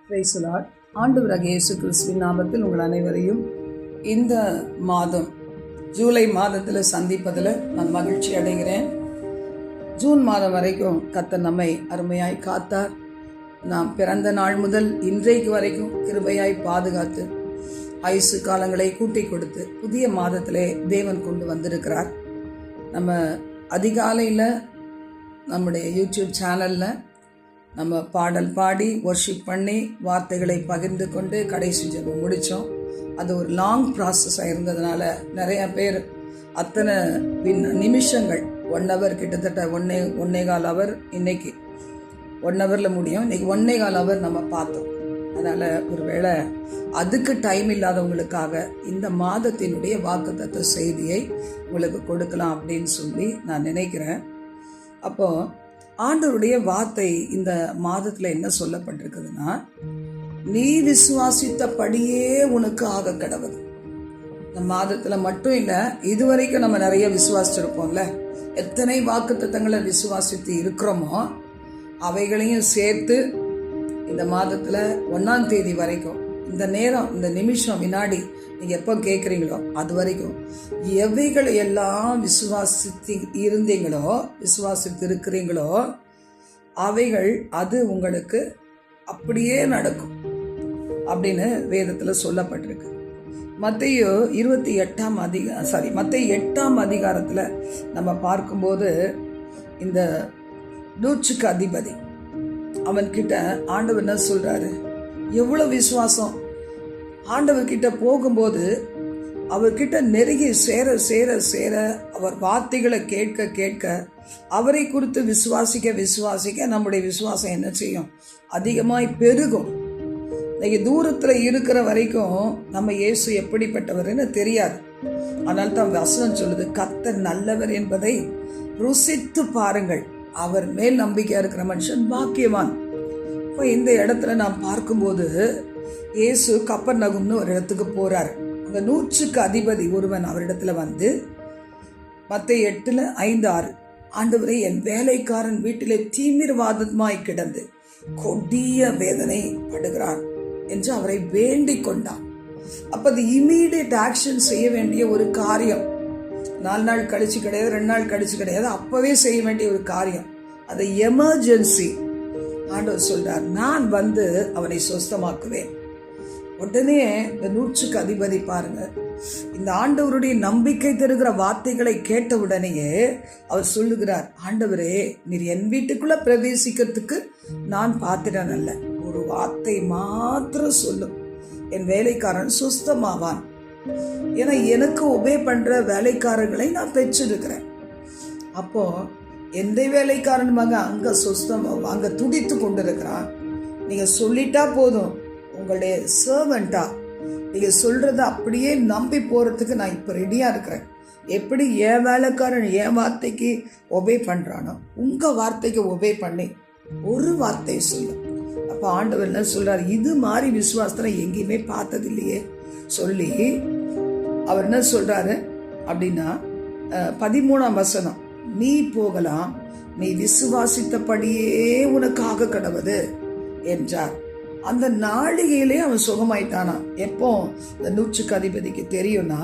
Praise the Lord. ஆண்டவராகிய இயேசு கிறிஸ்துவின் நாமத்தில் உங்கள் அனைவரையும் இந்த மாதம் ஜூலை மாதத்தில் சந்திப்பதில் நான் மகிழ்ச்சி அடைகிறேன். ஜூன் மாதம் வரைக்கும் கர்த்தர் நம்மை அருமையாய் காத்தார். நாம் பிறந்த நாள் முதல் இன்றைக்கு வரைக்கும் கிருபையாய் பாதுகாத்து ஆயுசு காலங்களை கூட்டி கொடுத்து புதிய மாதத்திலே தேவன் கொண்டு வந்திருக்கிறார். நம்ம அதிகாலையில் நம்முடைய யூடியூப் சேனலில் நம்ம பாடல் பாடி வொர்ஷிப் பண்ணி வார்த்தைகளை பகிர்ந்து கொண்டு கடைசி ஜெபம் முடித்தோம். அது ஒரு லாங் ப்ராசஸாக இருந்ததுனால நிறைய பேர் அத்தனை நிமிஷங்கள் 1 hour கிட்டத்தட்ட 1.25 hour, இன்னைக்கு 1 hourல முடியும். இன்னைக்கு 1.25 hour நம்ம பார்த்தோம். அதனால் ஒருவேளை அதுக்கு டைம் இல்லாதவங்களுக்காக இந்த மாதத்தினுடைய வாக்குத்தத்த செய்தியை உங்களுக்கு கொடுக்கலாம் அப்படின்னு சொல்லி நான் நினைக்கிறேன். அப்போது ஆண்டவருடைய வார்த்தை இந்த மாதத்தில் என்ன சொல்லப்பட்டிருக்குதுன்னா, நீ விசுவாசித்தபடியே உனக்கு ஆக கடவுது. இந்த மாதத்தில் மட்டும் இல்லை, இதுவரைக்கும் நம்ம நிறைய விசுவாசிச்சிருப்போம்ல. எத்தனை வாக்குத்தத்தங்களை விசுவாசித்து இருக்கிறோமோ அவைகளையும் சேர்த்து இந்த மாதத்தில் 1ஆம் தேதி வரைக்கும், இந்த நேரம், இந்த நிமிஷம், வினாடி நீங்கள் எப்போ கேட்குறீங்களோ அது வரைக்கும் எவைகளை எல்லாம் விசுவாசித்து இருக்கிறீங்களோ அவைகள் அது உங்களுக்கு அப்படியே நடக்கும் அப்படின்னு வேதத்தில் சொல்லப்பட்டிருக்கு. மத்தேயு 8ஆம் அதிகாரத்தில் நம்ம பார்க்கும்போது இந்த நூற்றுக்கு அதிபதி அவன்கிட்ட ஆண்டவர் என்ன சொல்கிறாரு, எவ்வளோ விசுவாசம். ஆண்டவர்கிட்ட போகும்போது அவர்கிட்ட நெருங்கி சேர சேர சேர அவர் வார்த்தைகளை கேட்க கேட்க அவரை குறித்து விசுவாசிக்க நம்முடைய விசுவாசம் என்ன செய்யும், அதிகமாய் பெருகும். இன்னைக்கு தூரத்தில் இருக்கிற வரைக்கும் நம்ம இயேசு எப்படிப்பட்டவர்னு தெரியாது. ஆனால் தான் வசனம் சொல்லுது, கர்த்தர் நல்லவர் என்பதை ருசித்து பாருங்கள், அவர் மேல் நம்பிக்கையா இருக்கிற மனுஷன் பாக்கியவான். இப்போ இந்த இடத்துல நாம் பார்க்கும்போது இயேசு கப்பர்நகூம்னு ஒரு இடத்துக்கு போறார். அந்த 100க்கு அதிபதி ஒருவன் அவரிடத்துல வந்து மத்தேயு 8:5, ஆண்டவரே, என் வேலைக்காரன் வீட்டிலே தீவிரவாதமாய் கிடந்து கொடிய வேதனை படுகிறான் என்று அவரை வேண்டிக் கொண்டான். அப்ப அது இமீடியட் ஆக்ஷன் செய்ய வேண்டிய ஒரு காரியம். 4 நாள் கழிச்சு கிடையாது, 2 நாள் கழிச்சு கிடையாது, அப்பவே செய்ய வேண்டிய ஒரு காரியம். அது எமர்ஜென்சி. ஆண்டவர் சொல்றார், நான் வந்து அவனை சொஸ்தமாக்குவேன். உடனே இந்த 100க்கு அதிபதி பாருங்க, இந்த ஆண்டவருடைய நம்பிக்கை தருகிற வார்த்தைகளை கேட்ட உடனேயே அவர் சொல்லுகிறார், ஆண்டவரே, நீர் என் வீட்டுக்குள்ள பிரவேசிக்கிறதுக்கு நான் பாத்திரன் அல்ல, ஒரு வார்த்தை மாத்திரம் சொல்லும், என் வேலைக்காரன் சுஸ்தமாவான். ஏன்னா எனக்கு ஒபே பண்ற வேலைக்காரர்களை நான் பெற்றிருக்கிறேன். அப்போ எந்த வேலைக்காரன் மக அங்க சுஸ்தம் அங்க துடித்து கொண்டிருக்கிறான். நீங்க சொல்லிட்டா போதும், உங்களுடைய சர்வெண்டா நீங்க சொல்றத அப்படியே நம்பி போறதுக்கு நான் இப்ப ரெடியா இருக்கிறேன். எப்படி என் வேலைக்காரன் என் வார்த்தைக்கு ஒபே பண்றானோ, உங்க வார்த்தைக்கு ஒபே பண்ணி ஒரு வார்த்தை சொல்லும். அப்ப ஆண்டவர் என்ன சொல்றாரு, இது மாதிரி விசுவாசத்தை எங்கேயுமே பார்த்தது இல்லையே சொல்லி அவர் என்ன சொல்றாரு அப்படின்னா, 13ஆம் வசனம், நீ போகலாம், நீ விசுவாசித்தபடியே உனக்காக கடவுது என்றார். அந்த நாளிகையிலே அவன் சுகமாயிட்டானா. எப்போ இந்த 100க்கு அதிபதிக்கு தெரியும்னா,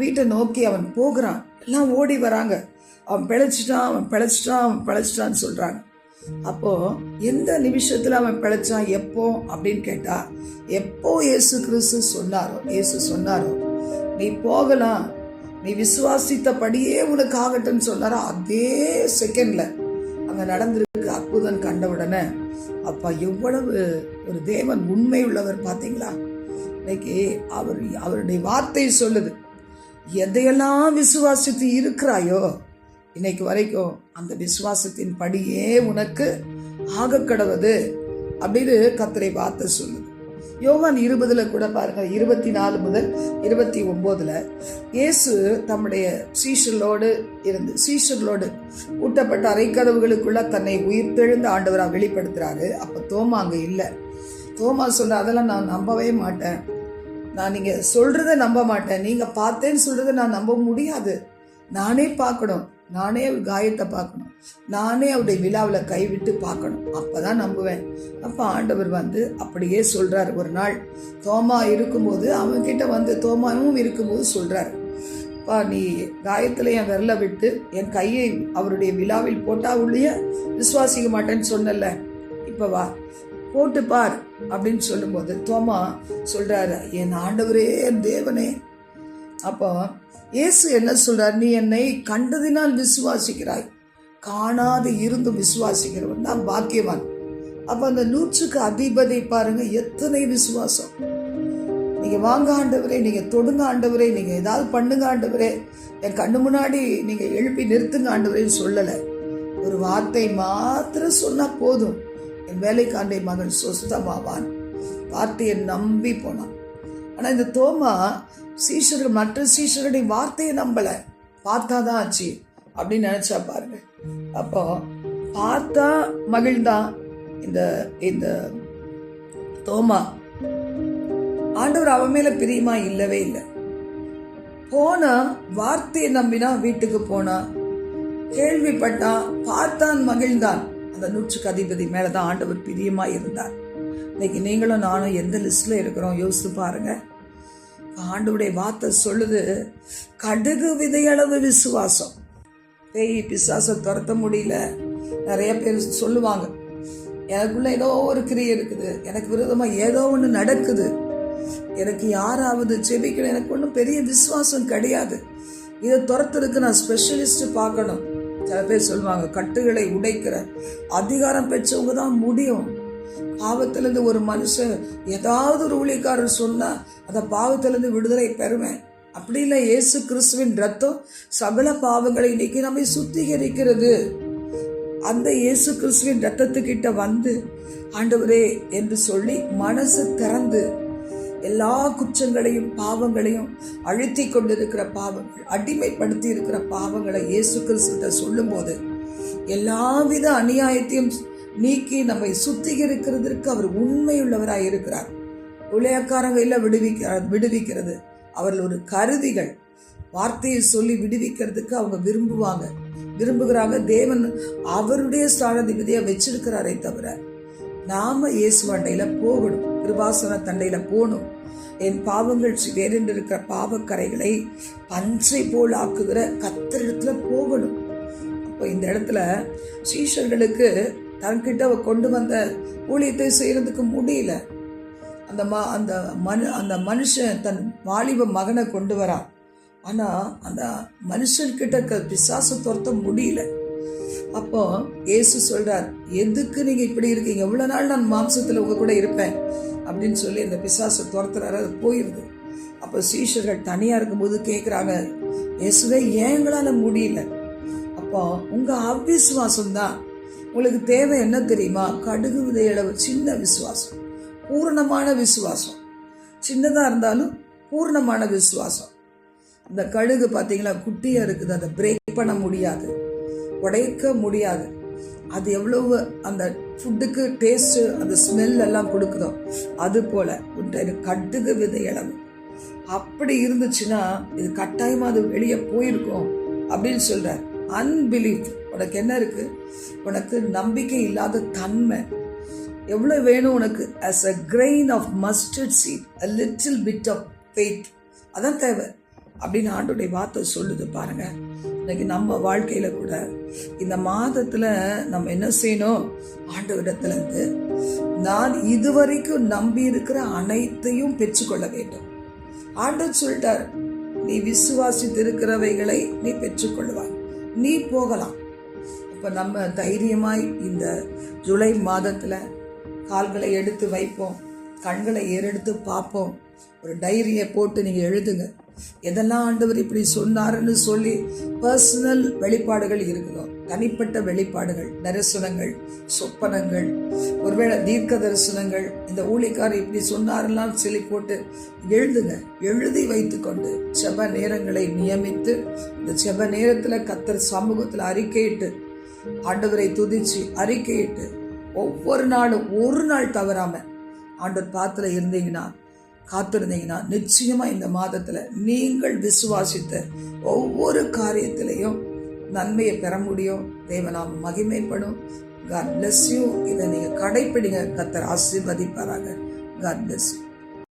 வீட்டை நோக்கி அவன் போகிறான், எல்லாம் ஓடி வராங்க, அவன் பிழைச்சிட்டான்னு சொல்றாங்க. அப்போ எந்த நிமிஷத்துல அவன் பிழைச்சான், எப்போ அப்படின்னு கேட்டா, எப்போ இயேசு கிறிஸ்து சொன்னாரோ நீ போகலாம், நீ விசுவாசித்தபடியே உனக்கு ஆகட்டும்னு சொன்னாரோ, அதே செகண்ட்ல அங்க நடந்திருக்கு அற்புதம் கண்ட உடனே. அப்பா, எவ்வளவு ஒரு தேவன் உண்மை உள்ளவர் பார்த்தீங்களா. இன்னைக்கு அவருடைய வார்த்தை சொல்லுது, எதையெல்லாம் விசுவாசித்து இருக்கிறாயோ இன்னைக்கு வரைக்கும் அந்த விசுவாசத்தின் படியே உனக்கு ஆக கடவுது அப்படின்னு கர்த்தரை வார்த்தை சொல்லுது. யோவான் 20 கூட பாருங்க, 24 முதல் 29 இயேசு தம்முடைய சீஷர்களோடு ஊட்டப்பட்ட அறைக்கதவுகளுக்குள்ள தன்னை உயிர்த்தெழுந்த ஆண்டவராக வெளிப்படுத்துறாரு. அப்ப தோமா அங்க இல்லை. தோமா சொல்ற, அதெல்லாம் நான் நம்பவே மாட்டேன், நான் நீங்க சொல்றதை நம்ப மாட்டேன், நீங்க பார்த்தேன்னு சொல்றதை நான் நம்ப முடியாது, நானே பார்க்கணும், நானே காயத்தை பார்க்கணும், நானே அவருடைய விழாவில் கைவிட்டு பார்க்கணும், அப்பதான் நம்புவேன். அப்போ ஆண்டவர் அப்படியே சொல்றார். ஒரு நாள் தோமா இருக்கும்போது அவன்கிட்ட தோமாவும் இருக்கும்போது சொல்றாரு, அப்பா நீ காயத்தில் என் விரலை விட்டு என் கையை அவருடைய விழாவில் போட்டா உள்ளே விசுவாசிக்க மாட்டேன்னு சொன்னல, இப்போ வா போட்டு பார் அப்படின்னு சொல்லும்போது தோமா சொல்றாரு, என் ஆண்டவரே என் தேவனே. அப்போ இயேசு என்ன சொல்றார், நீ என்னை கண்டதினால் விசுவாசிக்கிறாய், காணாது இருந்தும் விசுவாசிக்கிறவன் தான் பாக்கியவான். அப்ப அந்த 100க்கு அதிபதி பாருங்க, எத்தனை விசுவாசம். நீங்க வாங்க ஆண்டவரே, நீங்க தொடுங்க ஆண்டவரே, நீங்க ஏதாவது பண்ணுங்க ஆண்டவரே, என் கண்ணு முன்னாடி நீங்க எழுப்பி நிறுத்துங்க ஆண்டவரேன்னு சொல்லலை. ஒரு வார்த்தை மாத்திரம் சொன்னா போதும், என் வேலைக்காண்டை மகன் சொஸ்தமாவான். வார்த்தையை நம்பி போனான். ஆனா இந்த தோமா மற்ற சீஷர்களுடைய வார்த்தையை நம்பல, பார்த்தாதான் ஆச்சு அப்படின்னு நினைச்சா பாருங்க. அப்போ பார்த்தா மகிழ்ந்தான் இந்த தோமா. ஆண்டவர் அவன் மேல பிரியமா இல்லவே இல்லை. போனா வார்த்தையை நம்பினா, வீட்டுக்கு போனா, கேள்விப்பட்டான், பார்த்தான், மகிழ்ந்தான். அந்த 100க்கு அதிபதி மேலதான் ஆண்டவர் பிரியமா இருந்தார். இன்னைக்கு நீங்களும் நானும் எந்த லிஸ்ட்ல இருக்கிறோம் யோசித்து பாருங்க. ஆண்டவருடைய வார்த்தை சொல்லுது, கடுகு விதையளவு விசுவாசம். பேய் பிசாசை துரத்த முடியல. நிறைய பேர் சொல்லுவாங்க, எனக்குள்ள ஏதோ ஒரு கிரியை இருக்குது, எனக்கு விரோதமா ஏதோ ஒன்று நடக்குது, எனக்கு யாராவது செபிக்கணும், எனக்கு ஒன்றும் பெரிய விசுவாசம் கிடையாது, இதை துரத்துறதுக்கு நான் ஸ்பெஷலிஸ்ட் பார்க்கணும். சில பேர் சொல்லுவாங்க, கட்டுகளை உடைக்கிற அதிகாரம் பெற்றவங்க தான் முடியும். பாவத்திலிருந்து ஒரு மனுஷன் ஏதாவது ஒரு ஊழியக்காரர் சொன்னா அந்த பாவத்திலிருந்து விடுதலை பெறுவேன். அப்படி இல்லை, இயேசு கிறிஸ்துவின் ரத்தம் சகல பாவங்களை இன்னைக்கு நம்மை சுத்திகரிக்கிறது. அந்த இயேசு கிறிஸ்துவின் ரத்தத்துக்கிட்ட ஆண்டவரே என்று சொல்லி மனசு திறந்து எல்லா குற்றங்களையும் பாவங்களையும் அழுத்தி கொண்டிருக்கிற பாவங்கள், அடிமைப்படுத்தி இருக்கிற பாவங்களை இயேசு கிறிஸ்துவிட்ட சொல்லும் போது எல்லாவித அநியாயத்தையும் நீக்கி நம்மை சுத்திகரிக்கிறதுக்கு அவர் உண்மையுள்ளவராய் இருக்கிறார். ஊழியக்காரங்க இல்ல விடுவிக்கிறது, அவர்கள் ஒரு கருவிகள். வார்த்தையை சொல்லி விடுவிக்கிறதுக்கு அவங்க விரும்புகிறாங்க. தேவன் அவருடைய ஸ்தானாதிபதியா வச்சிருக்கிறாரே தவிர நாம இயேசு அண்டையில போகணும், கிருபாசன தண்டையில போகணும். என் பாவங்கள் வேறென்று இருக்கிற பாவக்கரைகளை பஞ்சை போல் ஆக்குகிற கர்த்தரிடத்துல போகணும். அப்போ இந்த இடத்துல சீஷர்களுக்கு தன்கிட்ட கொண்டு வந்த ஊழியத்தை செய்யறதுக்கு முடியல. அந்த மனுஷன் தன் வாலிப மகனை கொண்டு வரான். ஆனா அந்த மனுஷன்கிட்ட பிசாசு துரத்த முடியல. அப்போ இயேசு சொல்றார், எதுக்கு நீங்க இப்படி இருக்கீங்க, எவ்வளவு நாள் நான் மாம்சத்துல உங்க கூட இருப்பேன் அப்படின்னு சொல்லி அந்த பிசாசு துரத்துறாரு. அது போயிருது. அப்போ சீஷர்கள் தனியா இருக்கும்போது கேட்குறாங்க, இயேசுவே ஏன் எங்களால முடியல? அப்போ உங்க அவிசுவாசம் தான். உங்களுக்கு தேவை என்ன தெரியுமா? கடுகு விதையளவு சின்ன விசுவாசம், பூர்ணமான விசுவாசம். சின்னதா இருந்தாலும் பூர்ணமான விசுவாசம். அந்த கடுகு பார்த்தீங்களா, குட்டியா இருக்குது, அதை பிரேக் பண்ண முடியாது, உடைக்க முடியாது. அது எவ்வளவு அந்த ஃபுட்டுக்கு டேஸ்ட், அந்த ஸ்மெல் எல்லாம் கொடுக்குதோ அது போல கடுகு விதையளவு. அப்படி இருந்துச்சுன்னா இது கட்டாயமா அது வெளியே போயிருக்கும் அப்படின்னு சொல்றார். அன்பிலீஃப், உனக்கு என்ன இருக்கு? உனக்கு நம்பிக்கை இல்லாத தன்மை எவ்வளவு வேணும் உனக்கு? as a grain of mustard seed, a little bit of faith, அதான் தேவை அப்படின்னு ஆண்டோடைய வார்த்தை சொல்லுது பாருங்க. இன்னைக்கு நம்ம வாழ்க்கையில கூட இந்த மாதத்துல நம்ம என்ன செய்யணும்? ஆண்டவரிடத்துல இருந்து நான் இதுவரைக்கும் நம்பி இருக்கிற அனைத்தையும் பெற்றுக்கொள்ள வேண்டும். ஆண்டவர் சொல்லிட்டார், நீ விசுவாசித்து இருக்கிறவைகளை நீ பெற்றுக்கொள்வாய், நீ போகலாம். அப்ப நம்ம தைரியமாய் இந்த ஜூலை மாதத்துல கால்களை எடுத்து வைப்போம், கண்களை ஏறெடுத்து பார்ப்போம். ஒரு டைரியை போட்டு நீங்க எழுதுங்க, எதெல்லாம் ஆண்டவர் இப்படி சொன்னாருன்னு சொல்லி. பர்சனல் வெளிப்பாடுகள் இருக்குதோ, தனிப்பட்ட வெளிப்பாடுகள், தரிசனங்கள், சொப்பனங்கள், ஒருவேளை தீர்க்க தரிசனங்கள், இந்த ஊழியக்காரர் இப்படி சொன்னாரெல்லாம் சொல்லி போட்டு எழுதுங்க. எழுதி வைத்துக்கொண்டு செப நேரங்களை நியமித்து இந்த செப நேரத்தில் கர்த்தர் சமூகத்தில் அறிக்கையிட்டு, ஆண்டவரை துதிச்சு அறிக்கையிட்டு, ஒவ்வொரு நாளும் ஒரு நாள் தவறாம ஆண்டவர் பாத்துல இருந்தீங்கன்னா, காத்திருந்தீங்கன்னா, நிச்சயமா இந்த மாதத்துல நீங்கள் விசுவாசித்த ஒவ்வொரு காரியத்திலையும் நன்மையை பெற முடியும். தேவநாம மகிமைப்படும். God bless you. இதை நீங்கள் கடைப்பிடிங்க. கர்த்தர் ஆசீர்வதிப்பாராக. God bless you.